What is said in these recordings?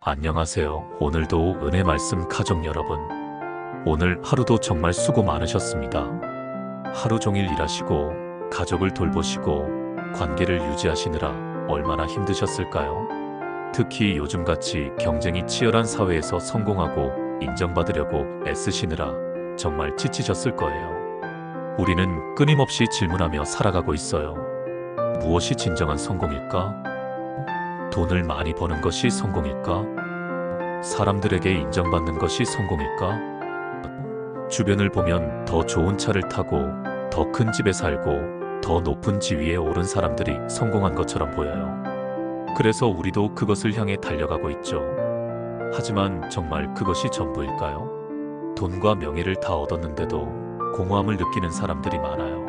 안녕하세요. 오늘도 은혜 말씀 가족 여러분. 오늘 하루도 정말 수고 많으셨습니다. 하루 종일 일하시고 가족을 돌보시고 관계를 유지하시느라 얼마나 힘드셨을까요? 특히 요즘같이 경쟁이 치열한 사회에서 성공하고 인정받으려고 애쓰시느라 정말 지치셨을 거예요. 우리는 끊임없이 질문하며 살아가고 있어요. 무엇이 진정한 성공일까? 돈을 많이 버는 것이 성공일까? 사람들에게 인정받는 것이 성공일까? 주변을 보면 더 좋은 차를 타고 더 큰 집에 살고 더 높은 지위에 오른 사람들이 성공한 것처럼 보여요. 그래서 우리도 그것을 향해 달려가고 있죠. 하지만 정말 그것이 전부일까요? 돈과 명예를 다 얻었는데도 공허함을 느끼는 사람들이 많아요.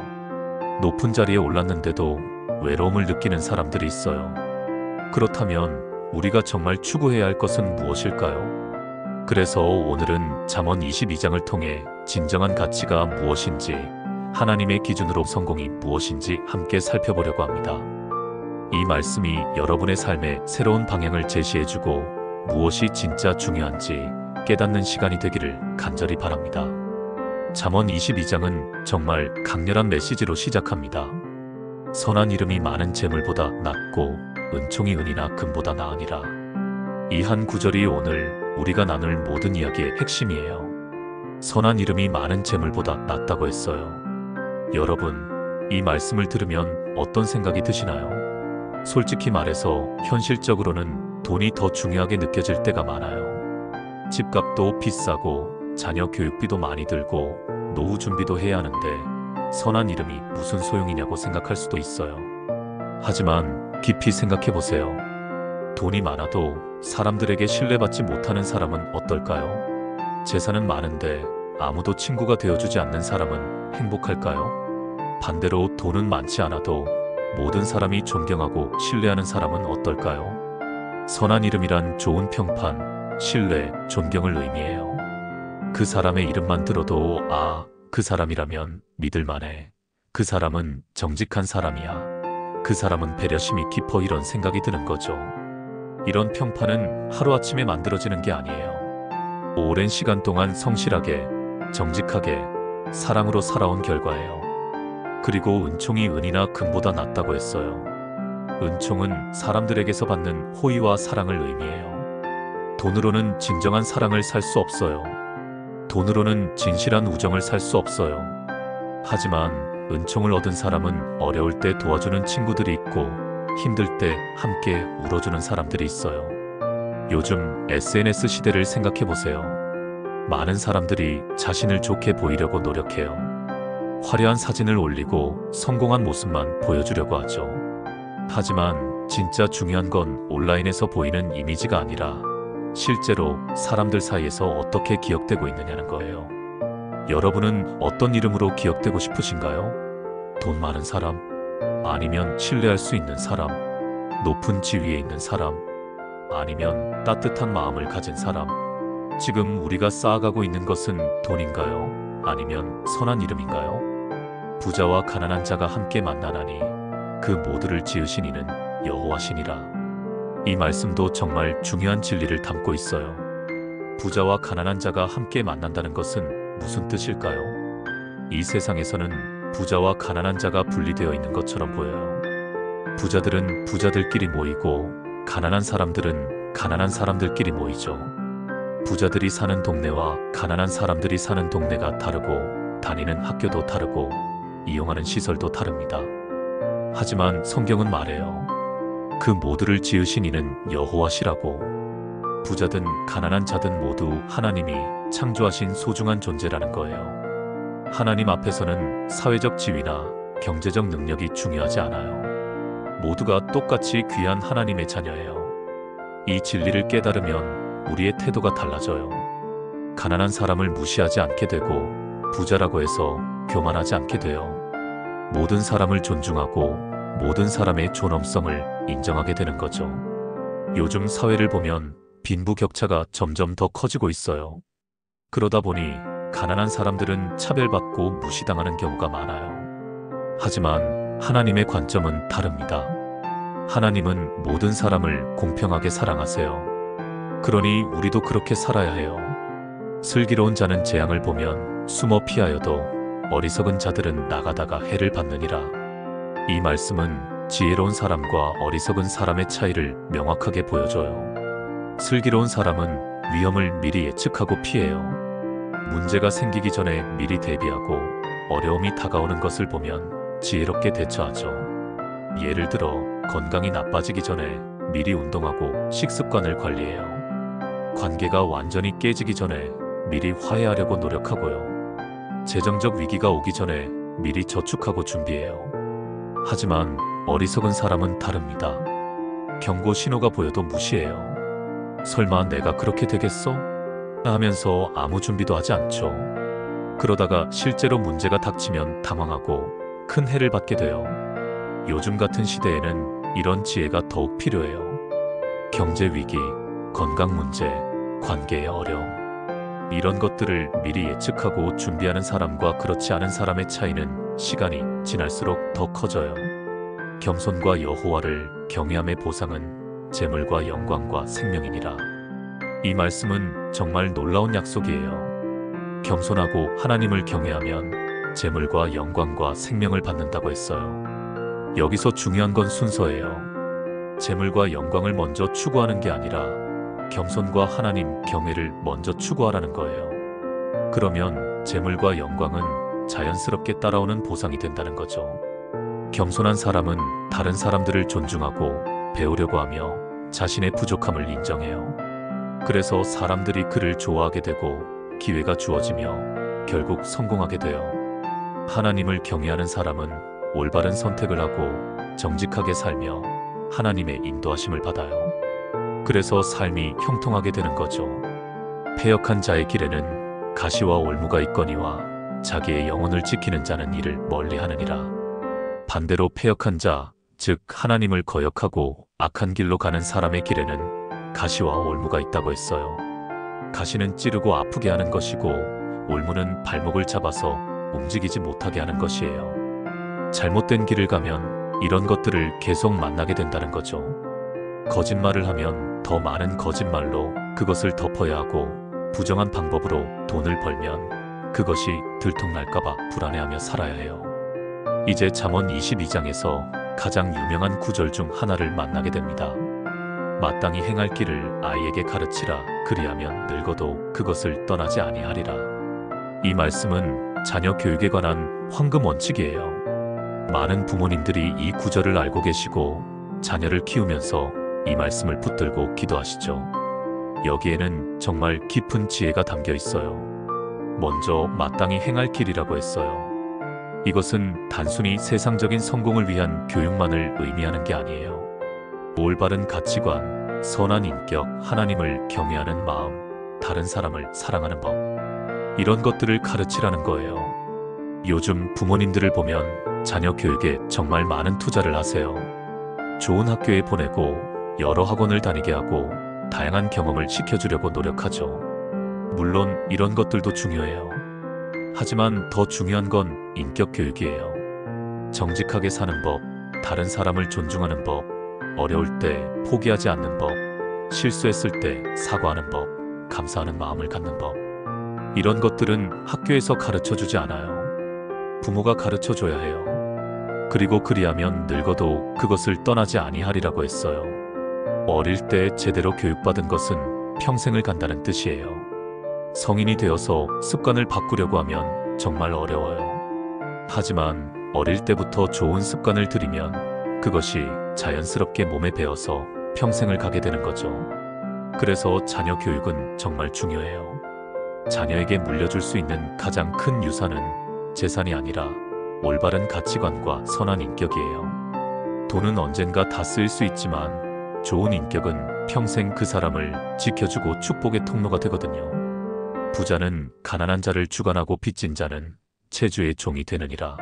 높은 자리에 올랐는데도 외로움을 느끼는 사람들이 있어요. 그렇다면 우리가 정말 추구해야 할 것은 무엇일까요? 그래서 오늘은 잠언 22장을 통해 진정한 가치가 무엇인지, 하나님의 기준으로 성공이 무엇인지 함께 살펴보려고 합니다. 이 말씀이 여러분의 삶에 새로운 방향을 제시해주고 무엇이 진짜 중요한지 깨닫는 시간이 되기를 간절히 바랍니다. 잠언 22장은 정말 강렬한 메시지로 시작합니다. 선한 이름이 많은 재물보다 낫고 은총이 은이나 금보다 나으니라. 이 한 구절이 오늘 우리가 나눌 모든 이야기의 핵심이에요. 선한 이름이 많은 재물보다 낫다고 했어요. 여러분, 이 말씀을 들으면 어떤 생각이 드시나요? 솔직히 말해서 현실적으로는 돈이 더 중요하게 느껴질 때가 많아요. 집값도 비싸고 자녀 교육비도 많이 들고 노후 준비도 해야 하는데 선한 이름이 무슨 소용이냐고 생각할 수도 있어요. 하지만 깊이 생각해보세요. 돈이 많아도 사람들에게 신뢰받지 못하는 사람은 어떨까요? 재산은 많은데 아무도 친구가 되어주지 않는 사람은 행복할까요? 반대로 돈은 많지 않아도 모든 사람이 존경하고 신뢰하는 사람은 어떨까요? 선한 이름이란 좋은 평판, 신뢰, 존경을 의미해요. 그 사람의 이름만 들어도 그 사람이라면 믿을만해. 그 사람은 정직한 사람이야. 그 사람은 배려심이 깊어, 이런 생각이 드는 거죠. 이런 평판은 하루아침에 만들어지는 게 아니에요. 오랜 시간 동안 성실하게, 정직하게, 사랑으로 살아온 결과예요. 그리고 은총이 은이나 금보다 낫다고 했어요. 은총은 사람들에게서 받는 호의와 사랑을 의미해요. 돈으로는 진정한 사랑을 살 수 없어요. 돈으로는 진실한 우정을 살 수 없어요. 하지만 은총을 얻은 사람은 어려울 때 도와주는 친구들이 있고 힘들 때 함께 울어주는 사람들이 있어요. 요즘 SNS 시대를 생각해보세요. 많은 사람들이 자신을 좋게 보이려고 노력해요. 화려한 사진을 올리고 성공한 모습만 보여주려고 하죠. 하지만 진짜 중요한 건 온라인에서 보이는 이미지가 아니라 실제로 사람들 사이에서 어떻게 기억되고 있느냐는 거예요. 여러분은 어떤 이름으로 기억되고 싶으신가요? 돈 많은 사람? 아니면 신뢰할 수 있는 사람? 높은 지위에 있는 사람? 아니면 따뜻한 마음을 가진 사람? 지금 우리가 쌓아가고 있는 것은 돈인가요? 아니면 선한 이름인가요? 부자와 가난한 자가 함께 만나나니 그 모두를 지으신 이는 여호와시니라. 이 말씀도 정말 중요한 진리를 담고 있어요. 부자와 가난한 자가 함께 만난다는 것은 무슨 뜻일까요? 이 세상에서는 부자와 가난한 자가 분리되어 있는 것처럼 보여요. 부자들은 부자들끼리 모이고 가난한 사람들은 가난한 사람들끼리 모이죠. 부자들이 사는 동네와 가난한 사람들이 사는 동네가 다르고 다니는 학교도 다르고 이용하는 시설도 다릅니다. 하지만 성경은 말해요. 그 모두를 지으신 이는 여호와시라고. 부자든 가난한 자든 모두 하나님이 창조하신 소중한 존재라는 거예요. 하나님 앞에서는 사회적 지위나 경제적 능력이 중요하지 않아요. 모두가 똑같이 귀한 하나님의 자녀예요. 이 진리를 깨달으면 우리의 태도가 달라져요. 가난한 사람을 무시하지 않게 되고 부자라고 해서 교만하지 않게 돼요. 모든 사람을 존중하고 모든 사람의 존엄성을 인정하게 되는 거죠. 요즘 사회를 보면 빈부격차가 점점 더 커지고 있어요. 그러다 보니 가난한 사람들은 차별받고 무시당하는 경우가 많아요. 하지만 하나님의 관점은 다릅니다. 하나님은 모든 사람을 공평하게 사랑하세요. 그러니 우리도 그렇게 살아야 해요. 슬기로운 자는 재앙을 보면 숨어 피하여도 어리석은 자들은 나가다가 해를 받느니라. 이 말씀은 지혜로운 사람과 어리석은 사람의 차이를 명확하게 보여줘요. 슬기로운 사람은 위험을 미리 예측하고 피해요. 문제가 생기기 전에 미리 대비하고 어려움이 다가오는 것을 보면 지혜롭게 대처하죠. 예를 들어 건강이 나빠지기 전에 미리 운동하고 식습관을 관리해요. 관계가 완전히 깨지기 전에 미리 화해하려고 노력하고요. 재정적 위기가 오기 전에 미리 저축하고 준비해요. 하지만 어리석은 사람은 다릅니다. 경고 신호가 보여도 무시해요. 설마 내가 그렇게 되겠어? 하면서 아무 준비도 하지 않죠. 그러다가 실제로 문제가 닥치면 당황하고 큰 해를 받게 돼요. 요즘 같은 시대에는 이런 지혜가 더욱 필요해요. 경제 위기, 건강 문제, 관계의 어려움. 이런 것들을 미리 예측하고 준비하는 사람과 그렇지 않은 사람의 차이는 시간이 지날수록 더 커져요. 겸손과 여호와를 경외함의 보상은 재물과 영광과 생명이니라. 이 말씀은 정말 놀라운 약속이에요. 겸손하고 하나님을 경외하면 재물과 영광과 생명을 받는다고 했어요. 여기서 중요한 건 순서예요. 재물과 영광을 먼저 추구하는 게 아니라 겸손과 하나님 경외를 먼저 추구하라는 거예요. 그러면 재물과 영광은 자연스럽게 따라오는 보상이 된다는 거죠. 겸손한 사람은 다른 사람들을 존중하고 배우려고 하며 자신의 부족함을 인정해요. 그래서 사람들이 그를 좋아하게 되고 기회가 주어지며 결국 성공하게 돼요. 하나님을 경외하는 사람은 올바른 선택을 하고 정직하게 살며 하나님의 인도하심을 받아요. 그래서 삶이 형통하게 되는 거죠. 패역한 자의 길에는 가시와 올무가 있거니와 자기의 영혼을 지키는 자는 이를 멀리하느니라. 반대로 패역한 자, 즉 하나님을 거역하고 악한 길로 가는 사람의 길에는 가시와 올무가 있다고 했어요. 가시는 찌르고 아프게 하는 것이고 올무는 발목을 잡아서 움직이지 못하게 하는 것이에요. 잘못된 길을 가면 이런 것들을 계속 만나게 된다는 거죠. 거짓말을 하면 더 많은 거짓말로 그것을 덮어야 하고 부정한 방법으로 돈을 벌면 그것이 들통날까봐 불안해하며 살아야 해요. 이제 잠언 22장에서 가장 유명한 구절 중 하나를 만나게 됩니다. 마땅히 행할 길을 아이에게 가르치라. 그리하면 늙어도 그것을 떠나지 아니하리라. 이 말씀은 자녀 교육에 관한 황금 원칙이에요. 많은 부모님들이 이 구절을 알고 계시고 자녀를 키우면서 이 말씀을 붙들고 기도하시죠. 여기에는 정말 깊은 지혜가 담겨 있어요. 먼저 마땅히 행할 길이라고 했어요. 이것은 단순히 세상적인 성공을 위한 교육만을 의미하는 게 아니에요. 올바른 가치관, 선한 인격, 하나님을 경외하는 마음, 다른 사람을 사랑하는 법, 이런 것들을 가르치라는 거예요. 요즘 부모님들을 보면 자녀 교육에 정말 많은 투자를 하세요. 좋은 학교에 보내고 여러 학원을 다니게 하고 다양한 경험을 시켜주려고 노력하죠. 물론 이런 것들도 중요해요. 하지만 더 중요한 건 인격 교육이에요. 정직하게 사는 법, 다른 사람을 존중하는 법, 어려울 때 포기하지 않는 법, 실수했을 때 사과하는 법, 감사하는 마음을 갖는 법. 이런 것들은 학교에서 가르쳐주지 않아요. 부모가 가르쳐줘야 해요. 그리고 그리하면 늙어도 그것을 떠나지 아니하리라고 했어요. 어릴 때 제대로 교육받은 것은 평생을 간다는 뜻이에요. 성인이 되어서 습관을 바꾸려고 하면 정말 어려워요. 하지만 어릴 때부터 좋은 습관을 들이면 그것이 자연스럽게 몸에 배어서 평생을 가게 되는 거죠. 그래서 자녀 교육은 정말 중요해요. 자녀에게 물려줄 수 있는 가장 큰 유산은 재산이 아니라 올바른 가치관과 선한 인격이에요. 돈은 언젠가 다 쓰일 수 있지만 좋은 인격은 평생 그 사람을 지켜주고 축복의 통로가 되거든요. 부자는 가난한 자를 주관하고 빚진 자는 체주의 종이 되느니라.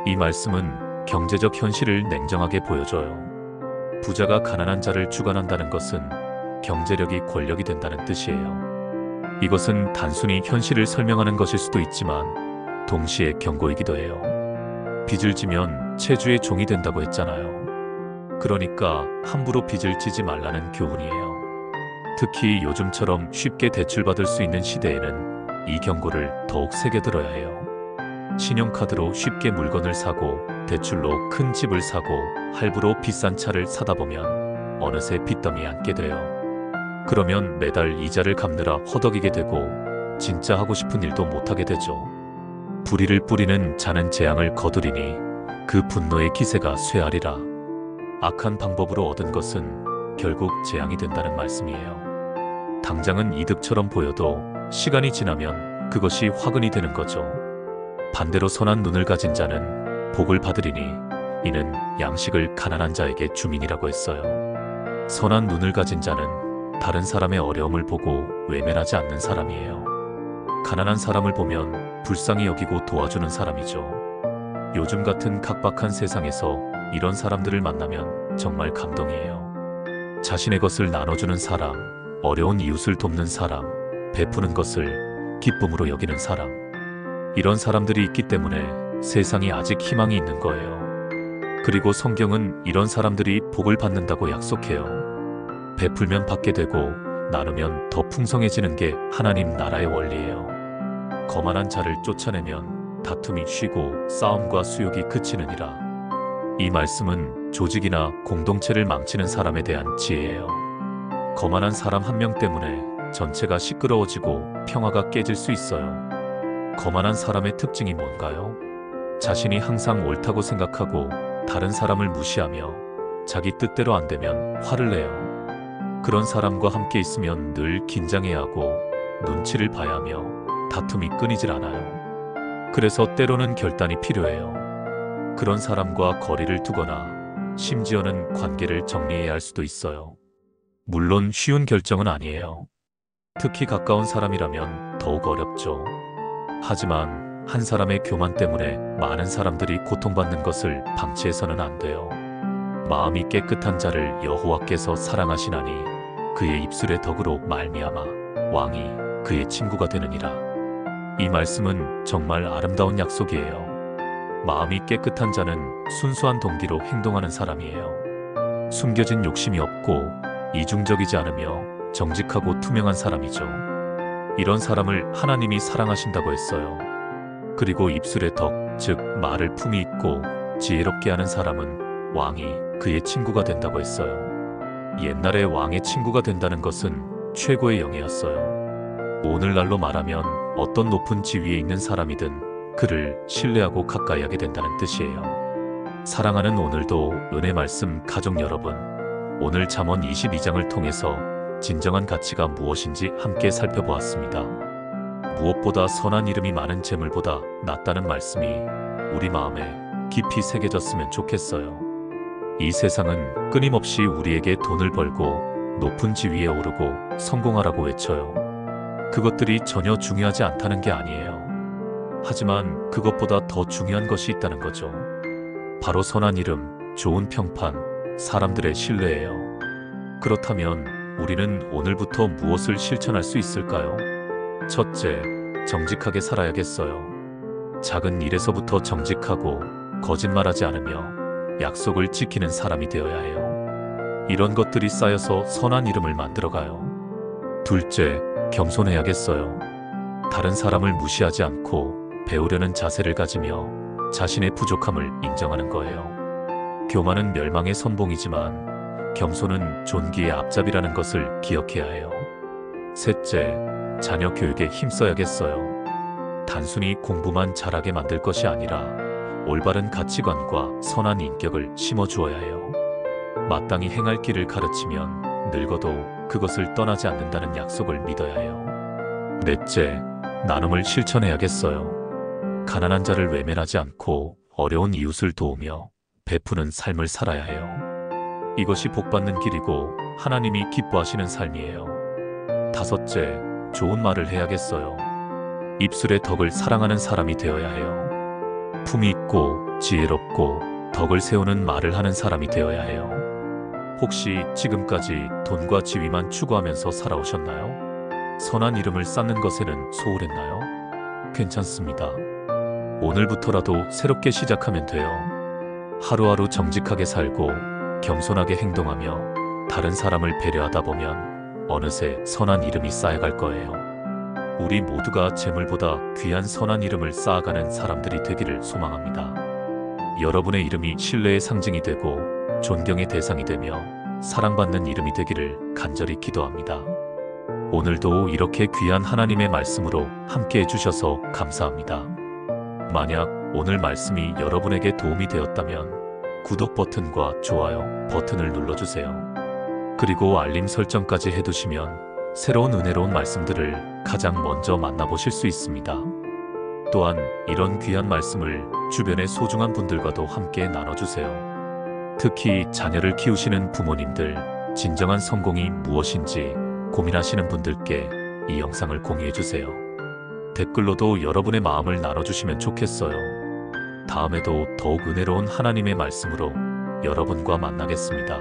이 말씀은 경제적 현실을 냉정하게 보여줘요. 부자가 가난한 자를 주관한다는 것은 경제력이 권력이 된다는 뜻이에요. 이것은 단순히 현실을 설명하는 것일 수도 있지만 동시에 경고이기도 해요. 빚을 지면 체주의 종이 된다고 했잖아요. 그러니까 함부로 빚을 지지 말라는 교훈이에요. 특히 요즘처럼 쉽게 대출받을 수 있는 시대에는 이 경고를 더욱 새겨들어야 해요. 신용카드로 쉽게 물건을 사고 대출로 큰 집을 사고 할부로 비싼 차를 사다 보면 어느새 빚더미에 앉게 돼요. 그러면 매달 이자를 갚느라 허덕이게 되고 진짜 하고 싶은 일도 못하게 되죠. 불의를 뿌리는 자는 재앙을 거두리니 그 분노의 기세가 쇠하리라. 악한 방법으로 얻은 것은 결국 재앙이 된다는 말씀이에요. 당장은 이득처럼 보여도 시간이 지나면 그것이 화근이 되는 거죠. 반대로 선한 눈을 가진 자는 복을 받으리니 이는 양식을 가난한 자에게 주민이라고 했어요. 선한 눈을 가진 자는 다른 사람의 어려움을 보고 외면하지 않는 사람이에요. 가난한 사람을 보면 불쌍히 여기고 도와주는 사람이죠. 요즘 같은 각박한 세상에서 이런 사람들을 만나면 정말 감동이에요. 자신의 것을 나눠주는 사람, 어려운 이웃을 돕는 사람, 베푸는 것을 기쁨으로 여기는 사람. 이런 사람들이 있기 때문에 세상이 아직 희망이 있는 거예요. 그리고 성경은 이런 사람들이 복을 받는다고 약속해요. 베풀면 받게 되고 나누면 더 풍성해지는 게 하나님 나라의 원리예요. 거만한 자를 쫓아내면 다툼이 쉬고 싸움과 수욕이 그치느니라. 이 말씀은 조직이나 공동체를 망치는 사람에 대한 지혜예요. 거만한 사람 한 명 때문에 전체가 시끄러워지고 평화가 깨질 수 있어요. 거만한 사람의 특징이 뭔가요? 자신이 항상 옳다고 생각하고 다른 사람을 무시하며 자기 뜻대로 안 되면 화를 내요. 그런 사람과 함께 있으면 늘 긴장해야 하고 눈치를 봐야 하며 다툼이 끊이질 않아요. 그래서 때로는 결단이 필요해요. 그런 사람과 거리를 두거나 심지어는 관계를 정리해야 할 수도 있어요. 물론 쉬운 결정은 아니에요. 특히 가까운 사람이라면 더욱 어렵죠. 하지만 한 사람의 교만 때문에 많은 사람들이 고통받는 것을 방치해서는 안 돼요. 마음이 깨끗한 자를 여호와께서 사랑하시나니 그의 입술의 덕으로 말미암아 왕이 그의 친구가 되느니라. 이 말씀은 정말 아름다운 약속이에요. 마음이 깨끗한 자는 순수한 동기로 행동하는 사람이에요. 숨겨진 욕심이 없고 이중적이지 않으며 정직하고 투명한 사람이죠. 이런 사람을 하나님이 사랑하신다고 했어요. 그리고 입술의 덕, 즉 말을 품이 있고 지혜롭게 하는 사람은 왕이 그의 친구가 된다고 했어요. 옛날에 왕의 친구가 된다는 것은 최고의 영예였어요. 오늘날로 말하면 어떤 높은 지위에 있는 사람이든 그를 신뢰하고 가까이 하게 된다는 뜻이에요. 사랑하는 오늘도 은혜 말씀 가족 여러분, 오늘 잠언 22장을 통해서 진정한 가치가 무엇인지 함께 살펴보았습니다. 무엇보다 선한 이름이 많은 재물보다 낫다는 말씀이 우리 마음에 깊이 새겨졌으면 좋겠어요. 이 세상은 끊임없이 우리에게 돈을 벌고 높은 지위에 오르고 성공하라고 외쳐요. 그것들이 전혀 중요하지 않다는 게 아니에요. 하지만 그것보다 더 중요한 것이 있다는 거죠. 바로 선한 이름, 좋은 평판, 사람들의 신뢰예요. 그렇다면 우리는 오늘부터 무엇을 실천할 수 있을까요? 첫째, 정직하게 살아야겠어요. 작은 일에서부터 정직하고 거짓말하지 않으며 약속을 지키는 사람이 되어야 해요. 이런 것들이 쌓여서 선한 이름을 만들어가요. 둘째, 겸손해야겠어요. 다른 사람을 무시하지 않고 배우려는 자세를 가지며 자신의 부족함을 인정하는 거예요. 교만은 멸망의 선봉이지만 겸손은 존귀의 앞잡이라는 것을 기억해야 해요. 셋째, 자녀 교육에 힘써야겠어요. 단순히 공부만 잘하게 만들 것이 아니라 올바른 가치관과 선한 인격을 심어주어야 해요. 마땅히 행할 길을 가르치면 늙어도 그것을 떠나지 않는다는 약속을 믿어야 해요. 넷째, 나눔을 실천해야겠어요. 가난한 자를 외면하지 않고 어려운 이웃을 도우며 베푸는 삶을 살아야 해요. 이것이 복받는 길이고 하나님이 기뻐하시는 삶이에요. 다섯째, 좋은 말을 해야겠어요. 입술의 덕을 사랑하는 사람이 되어야 해요. 품이 있고 지혜롭고 덕을 세우는 말을 하는 사람이 되어야 해요. 혹시 지금까지 돈과 지위만 추구하면서 살아오셨나요? 선한 이름을 쌓는 것에는 소홀했나요? 괜찮습니다. 오늘부터라도 새롭게 시작하면 돼요. 하루하루 정직하게 살고 겸손하게 행동하며 다른 사람을 배려하다 보면 어느새 선한 이름이 쌓여갈 거예요. 우리 모두가 재물보다 귀한 선한 이름을 쌓아가는 사람들이 되기를 소망합니다. 여러분의 이름이 신뢰의 상징이 되고 존경의 대상이 되며 사랑받는 이름이 되기를 간절히 기도합니다. 오늘도 이렇게 귀한 하나님의 말씀으로 함께 해주셔서 감사합니다. 만약 오늘 말씀이 여러분에게 도움이 되었다면 구독 버튼과 좋아요 버튼을 눌러주세요. 그리고 알림 설정까지 해두시면 새로운 은혜로운 말씀들을 가장 먼저 만나보실 수 있습니다. 또한 이런 귀한 말씀을 주변의 소중한 분들과도 함께 나눠주세요. 특히 자녀를 키우시는 부모님들, 진정한 성공이 무엇인지 고민하시는 분들께 이 영상을 공유해주세요. 댓글로도 여러분의 마음을 나눠주시면 좋겠어요. 다음에도 더욱 은혜로운 하나님의 말씀으로 여러분과 만나겠습니다.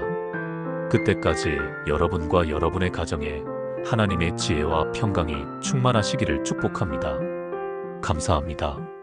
그때까지 여러분과 여러분의 가정에 하나님의 지혜와 평강이 충만하시기를 축복합니다. 감사합니다.